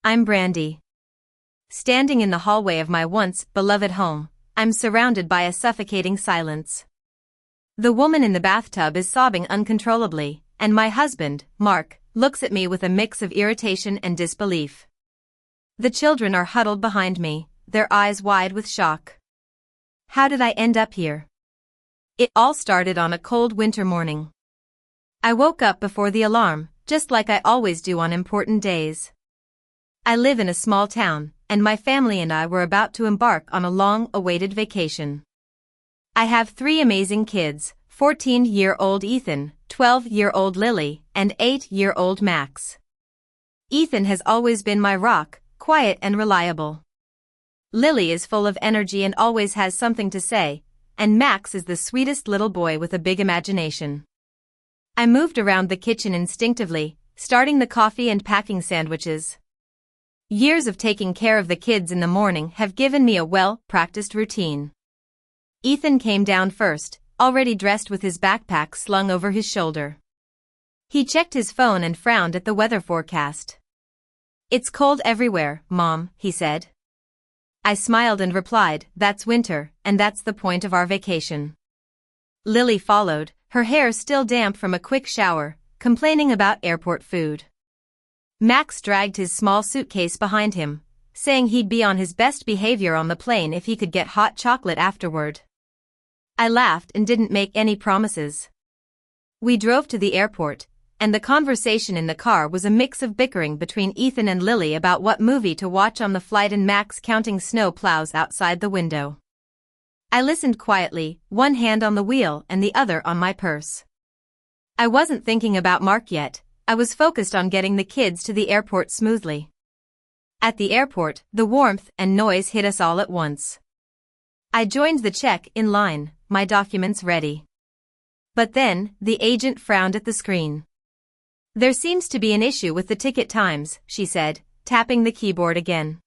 I'm Brandy. Standing in the hallway of my once beloved home, I'm surrounded by a suffocating silence. The woman in the bathtub is sobbing uncontrollably, and my husband, Mark, looks at me with a mix of irritation and disbelief. The children are huddled behind me, their eyes wide with shock. How did I end up here? It all started on a cold winter morning. I woke up before the alarm, just like I always do on important days. I live in a small town, and my family and I were about to embark on a long-awaited vacation. I have 3 amazing kids, 14-year-old Ethan, 12-year-old Lily, and 8-year-old Max. Ethan has always been my rock, quiet and reliable. Lily is full of energy and always has something to say, and Max is the sweetest little boy with a big imagination. I moved around the kitchen instinctively, starting the coffee and packing sandwiches. Years of taking care of the kids in the morning have given me a well-practiced routine. Ethan came down first, already dressed with his backpack slung over his shoulder. He checked his phone and frowned at the weather forecast. "It's cold everywhere, Mom," he said. I smiled and replied, "That's winter, and that's the point of our vacation." Lily followed, her hair still damp from a quick shower, complaining about airport food. Max dragged his small suitcase behind him, saying he'd be on his best behavior on the plane if he could get hot chocolate afterward. I laughed and didn't make any promises. We drove to the airport, and the conversation in the car was a mix of bickering between Ethan and Lily about what movie to watch on the flight and Max counting snow plows outside the window. I listened quietly, one hand on the wheel and the other on my purse. I wasn't thinking about Mark yet, I was focused on getting the kids to the airport smoothly. At the airport, the warmth and noise hit us all at once. I joined the check-in line, my documents ready. But then, the agent frowned at the screen. "There seems to be an issue with the ticket times," she said, tapping the keyboard again.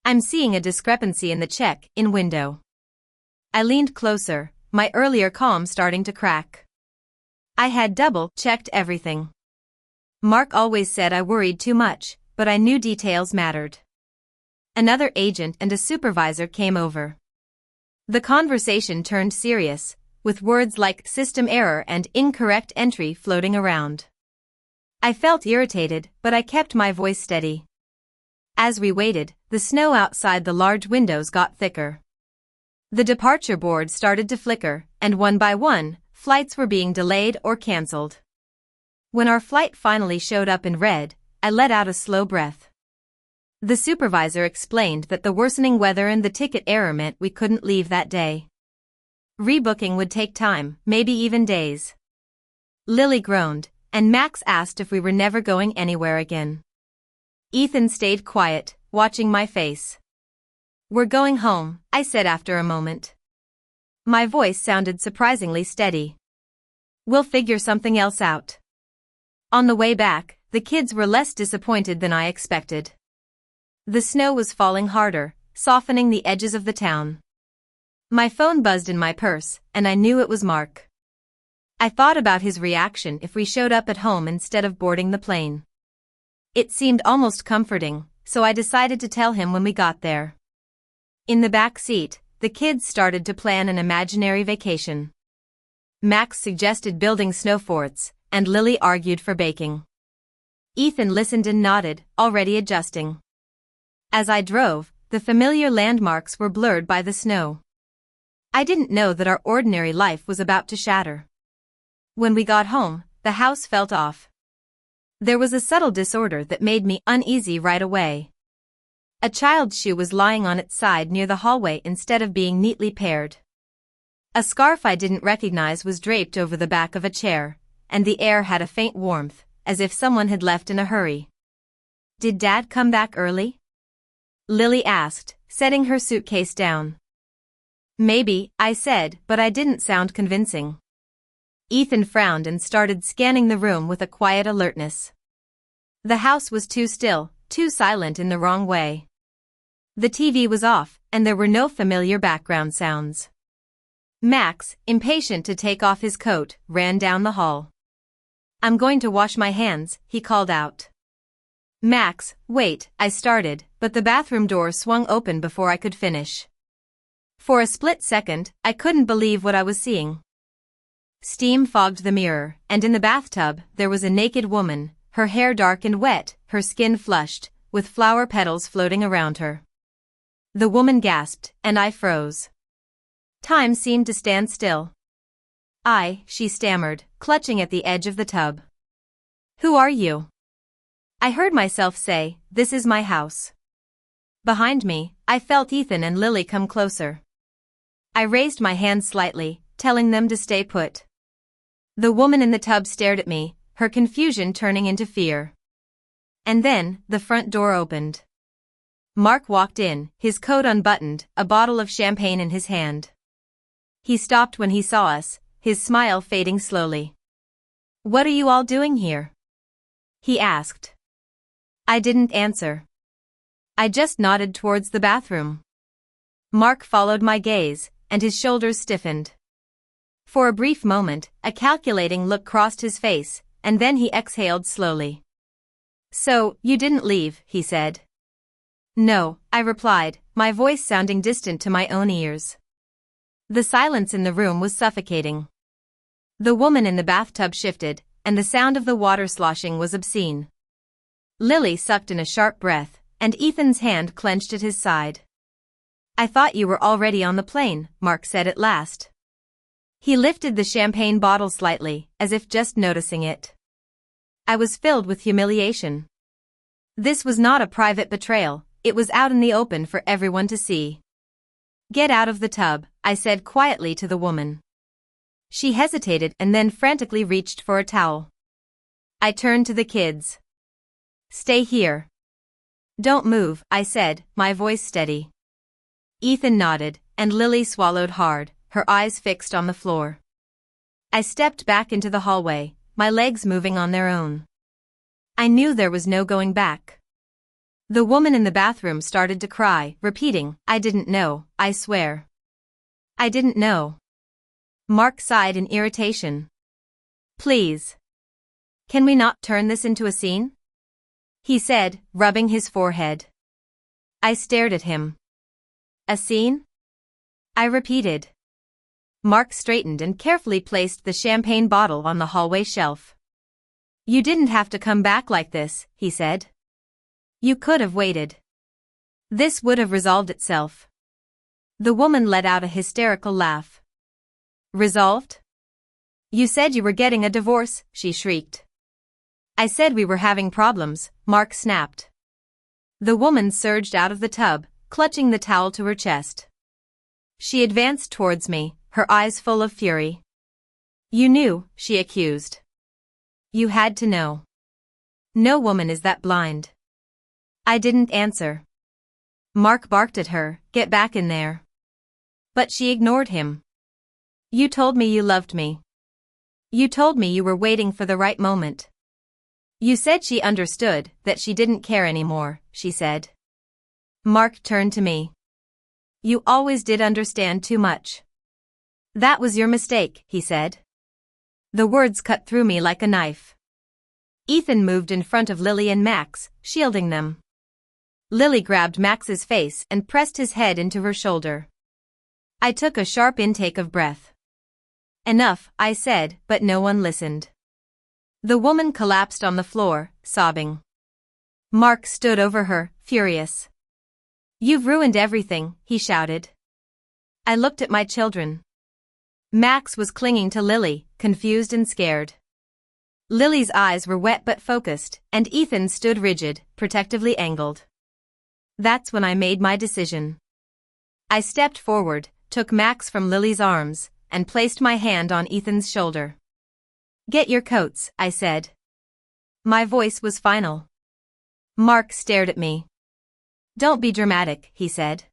"I'm seeing a discrepancy in the check-in window." I leaned closer, my earlier calm starting to crack. I had double-checked everything. Mark always said I worried too much, but I knew details mattered. Another agent and a supervisor came over. The conversation turned serious, with words like system error and incorrect entry floating around. I felt irritated, but I kept my voice steady. As we waited, the snow outside the large windows got thicker. The departure board started to flicker, and one by one, flights were being delayed or cancelled. When our flight finally showed up in red, I let out a slow breath. The supervisor explained that the worsening weather and the ticket error meant we couldn't leave that day. Rebooking would take time, maybe even days. Lily groaned, and Max asked if we were never going anywhere again. Ethan stayed quiet, watching my face. "We're going home," I said after a moment. My voice sounded surprisingly steady. "We'll figure something else out." On the way back, the kids were less disappointed than I expected. The snow was falling harder, softening the edges of the town. My phone buzzed in my purse, and I knew it was Mark. I thought about his reaction if we showed up at home instead of boarding the plane. It seemed almost comforting, so I decided to tell him when we got there. In the back seat, the kids started to plan an imaginary vacation. Max suggested building snow forts, and Lily argued for baking. Ethan listened and nodded, already adjusting. As I drove, the familiar landmarks were blurred by the snow. I didn't know that our ordinary life was about to shatter. When we got home, the house felt off. There was a subtle disorder that made me uneasy right away. A child's shoe was lying on its side near the hallway instead of being neatly paired. A scarf I didn't recognize was draped over the back of a chair, and the air had a faint warmth, as if someone had left in a hurry. "Did Dad come back early?" Lily asked, setting her suitcase down. "Maybe," I said, but I didn't sound convincing. Ethan frowned and started scanning the room with a quiet alertness. The house was too still, too silent in the wrong way. The TV was off, and there were no familiar background sounds. Max, impatient to take off his coat, ran down the hall. "I'm going to wash my hands," he called out. Max, wait, I started, but the bathroom door swung open before I could finish. For a split second, I couldn't believe what I was seeing. Steam fogged the mirror, and in the bathtub, there was a naked woman, her hair dark and wet, her skin flushed, with flower petals floating around her. The woman gasped, and I froze. Time seemed to stand still. She stammered, clutching at the edge of the tub. Who are you? I heard myself say, this is my house. Behind me, I felt Ethan and Lily come closer. I raised my hand slightly, telling them to stay put. The woman in the tub stared at me, her confusion turning into fear. And then, the front door opened. Mark walked in, his coat unbuttoned, a bottle of champagne in his hand. He stopped when he saw us, his smile fading slowly. What are you all doing here? He asked. I didn't answer. I just nodded towards the bathroom. Mark followed my gaze, and his shoulders stiffened. For a brief moment, a calculating look crossed his face, and then he exhaled slowly. So, you didn't leave, he said. No, I replied, my voice sounding distant to my own ears. The silence in the room was suffocating. The woman in the bathtub shifted, and the sound of the water sloshing was obscene. Lily sucked in a sharp breath, and Ethan's hand clenched at his side. I thought you were already on the plane, Mark said at last. He lifted the champagne bottle slightly, as if just noticing it. I was filled with humiliation. This was not a private betrayal, it was out in the open for everyone to see. Get out of the tub, I said quietly to the woman. She hesitated and then frantically reached for a towel. I turned to the kids. Stay here. Don't move, I said, my voice steady. Ethan nodded, and Lily swallowed hard, her eyes fixed on the floor. I stepped back into the hallway, my legs moving on their own. I knew there was no going back. The woman in the bathroom started to cry, repeating, I didn't know, I swear. I didn't know. Mark sighed in irritation. Please. Can we not turn this into a scene? He said, rubbing his forehead. I stared at him. A scene? I repeated. Mark straightened and carefully placed the champagne bottle on the hallway shelf. You didn't have to come back like this, he said. You could have waited. This would have resolved itself. The woman let out a hysterical laugh. Resolved? You said you were getting a divorce, she shrieked. I said we were having problems, Mark snapped. The woman surged out of the tub, clutching the towel to her chest. She advanced towards me, her eyes full of fury. You knew, she accused. You had to know. No woman is that blind. I didn't answer. Mark barked at her, get back in there. But she ignored him. You told me you loved me. You told me you were waiting for the right moment. You said she understood, that she didn't care anymore, she said. Mark turned to me. You always did understand too much. That was your mistake, he said. The words cut through me like a knife. Ethan moved in front of Lily and Max, shielding them. Lily grabbed Max's face and pressed his head into her shoulder. I took a sharp intake of breath. Enough, I said, but no one listened. The woman collapsed on the floor, sobbing. Mark stood over her, furious. You've ruined everything, he shouted. I looked at my children. Max was clinging to Lily, confused and scared. Lily's eyes were wet but focused, and Ethan stood rigid, protectively angled. That's when I made my decision. I stepped forward, took Max from Lily's arms, and placed my hand on Ethan's shoulder. Get your coats, I said. My voice was final. Mark stared at me. Don't be dramatic, he said.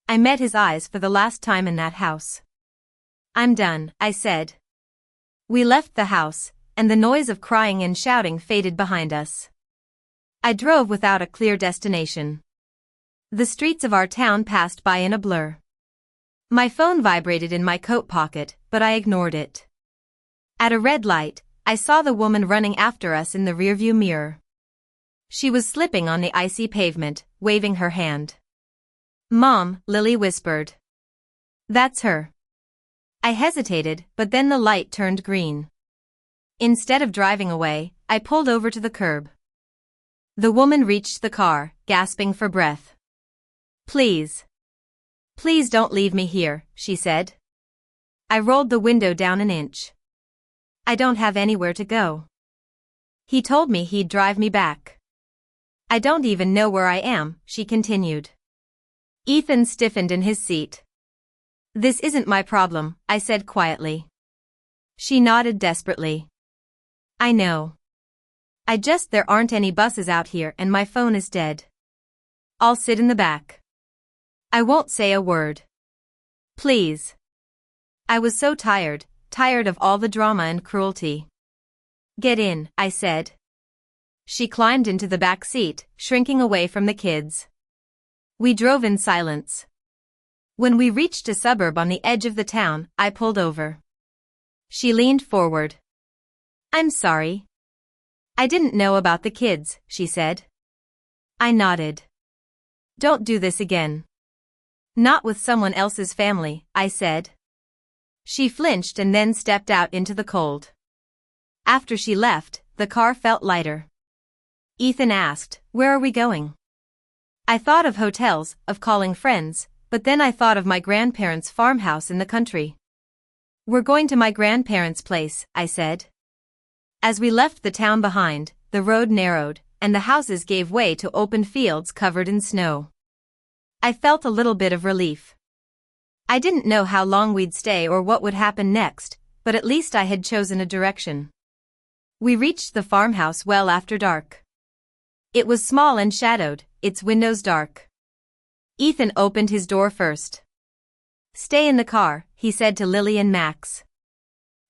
I met his eyes for the last time in that house. I'm done, I said. We left the house, and the noise of crying and shouting faded behind us. I drove without a clear destination. The streets of our town passed by in a blur. My phone vibrated in my coat pocket, but I ignored it. At a red light, I saw the woman running after us in the rearview mirror. She was slipping on the icy pavement, waving her hand. "Mom," Lily whispered. "That's her." I hesitated, but then the light turned green. Instead of driving away, I pulled over to the curb. The woman reached the car, gasping for breath. "Please. Please don't leave me here," she said. I rolled the window down an inch. "I don't have anywhere to go." He told me he'd drive me back. "I don't even know where I am," she continued. Ethan stiffened in his seat. "This isn't my problem," I said quietly. She nodded desperately. "I know. There aren't any buses out here and my phone is dead. I'll sit in the back. I won't say a word. Please." I was so tired of all the drama and cruelty. "Get in," I said. She climbed into the back seat, shrinking away from the kids. We drove in silence. When we reached a suburb on the edge of the town, I pulled over. She leaned forward. "I'm sorry. I didn't know about the kids," she said. I nodded. "Don't do this again." "Not with someone else's family," I said. She flinched and then stepped out into the cold. After she left, the car felt lighter. Ethan asked, "Where are we going?" I thought of hotels, of calling friends, but then I thought of my grandparents' farmhouse in the country. "We're going to my grandparents' place," I said. As we left the town behind, the road narrowed, and the houses gave way to open fields covered in snow. I felt a little bit of relief. I didn't know how long we'd stay or what would happen next, but at least I had chosen a direction. We reached the farmhouse well after dark. It was small and shadowed, its windows dark. Ethan opened his door first. "Stay in the car," he said to Lily and Max.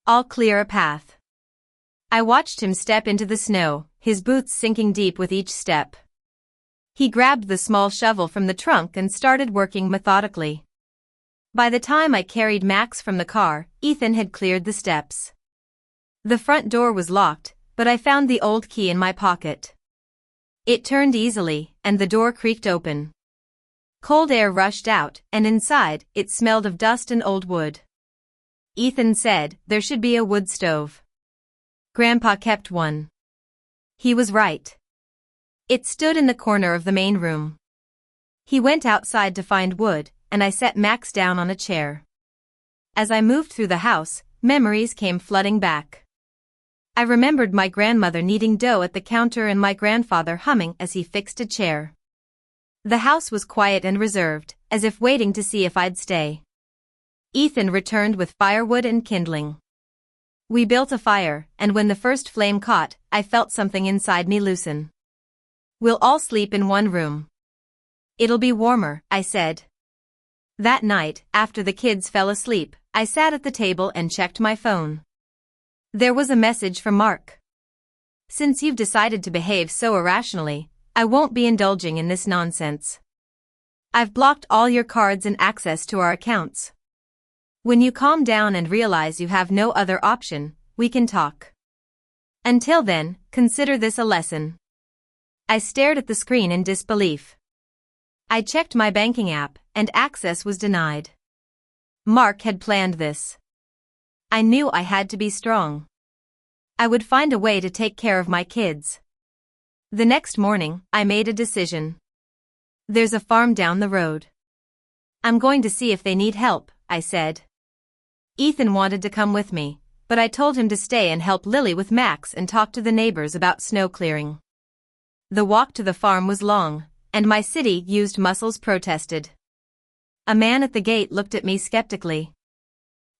"I'll clear a path." I watched him step into the snow, his boots sinking deep with each step. He grabbed the small shovel from the trunk and started working methodically. By the time I carried Max from the car, Ethan had cleared the steps. The front door was locked, but I found the old key in my pocket. It turned easily, and the door creaked open. Cold air rushed out, and inside, it smelled of dust and old wood. Ethan said, "There should be a wood stove." Grandpa kept one. He was right. It stood in the corner of the main room. He went outside to find wood, and I set Max down on a chair. As I moved through the house, memories came flooding back. I remembered my grandmother kneading dough at the counter and my grandfather humming as he fixed a chair. The house was quiet and reserved, as if waiting to see if I'd stay. Ethan returned with firewood and kindling. We built a fire, and when the first flame caught, I felt something inside me loosen. "We'll all sleep in one room. It'll be warmer," I said. That night, after the kids fell asleep, I sat at the table and checked my phone. There was a message from Mark. "Since you've decided to behave so irrationally, I won't be indulging in this nonsense. I've blocked all your cards and access to our accounts. When you calm down and realize you have no other option, we can talk. Until then, consider this a lesson." I stared at the screen in disbelief. I checked my banking app, and access was denied. Mark had planned this. I knew I had to be strong. I would find a way to take care of my kids. The next morning, I made a decision. "There's a farm down the road. I'm going to see if they need help," I said. Ethan wanted to come with me, but I told him to stay and help Lily with Max and talk to the neighbors about snow clearing. The walk to the farm was long, and my city-used muscles protested. A man at the gate looked at me skeptically.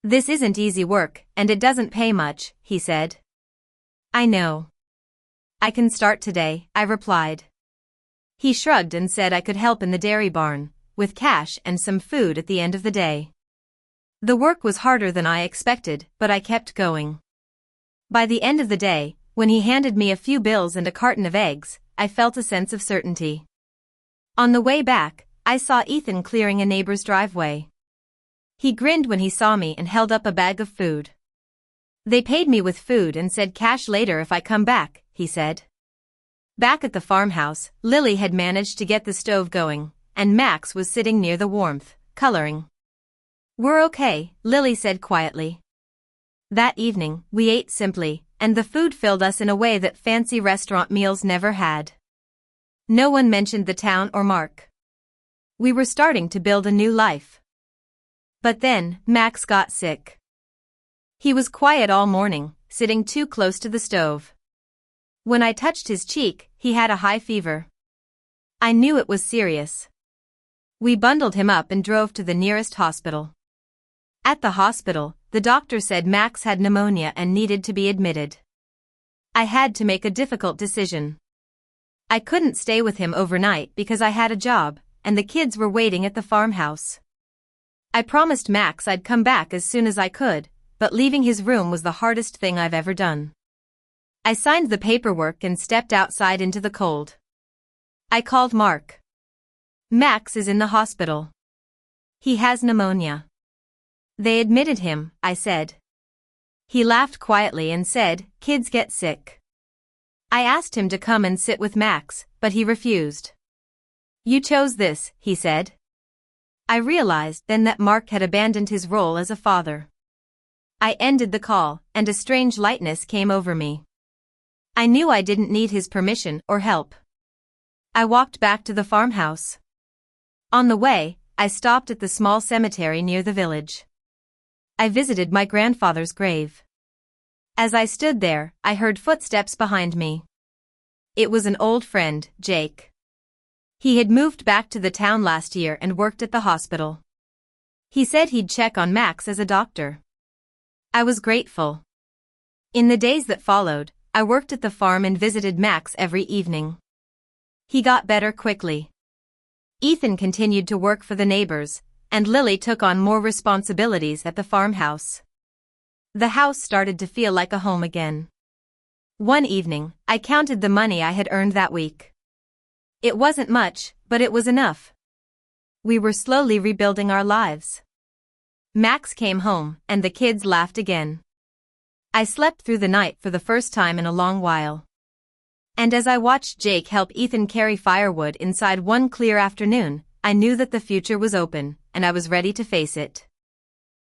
"This isn't easy work, and it doesn't pay much," he said. "I know. I can start today," I replied. He shrugged and said I could help in the dairy barn, with cash and some food at the end of the day. The work was harder than I expected, but I kept going. By the end of the day, when he handed me a few bills and a carton of eggs, I felt a sense of certainty. On the way back, I saw Ethan clearing a neighbor's driveway. He grinned when he saw me and held up a bag of food. "They paid me with food and said cash later if I come back," he said. Back at the farmhouse, Lily had managed to get the stove going, and Max was sitting near the warmth, coloring. "We're okay," Lily said quietly. That evening, we ate simply, and the food filled us in a way that fancy restaurant meals never had. No one mentioned the town or Mark. We were starting to build a new life. But then, Max got sick. He was quiet all morning, sitting too close to the stove. When I touched his cheek, he had a high fever. I knew it was serious. We bundled him up and drove to the nearest hospital. At the hospital, the doctor said Max had pneumonia and needed to be admitted. I had to make a difficult decision. I couldn't stay with him overnight because I had a job, and the kids were waiting at the farmhouse. I promised Max I'd come back as soon as I could, but leaving his room was the hardest thing I've ever done. I signed the paperwork and stepped outside into the cold. I called Mark. "Max is in the hospital. He has pneumonia." "They admitted him," I said. He laughed quietly and said, "Kids get sick." I asked him to come and sit with Max, but he refused. "You chose this," he said. I realized then that Mark had abandoned his role as a father. I ended the call, and a strange lightness came over me. I knew I didn't need his permission or help. I walked back to the farmhouse. On the way, I stopped at the small cemetery near the village. I visited my grandfather's grave. As I stood there, I heard footsteps behind me. It was an old friend, Jake. He had moved back to the town last year and worked at the hospital. He said he'd check on Max as a doctor. I was grateful. In the days that followed, I worked at the farm and visited Max every evening. He got better quickly. Ethan continued to work for the neighbors, and Lily took on more responsibilities at the farmhouse. The house started to feel like a home again. One evening, I counted the money I had earned that week. It wasn't much, but it was enough. We were slowly rebuilding our lives. Max came home, and the kids laughed again. I slept through the night for the first time in a long while. And as I watched Jake help Ethan carry firewood inside one clear afternoon, I knew that the future was open, and I was ready to face it.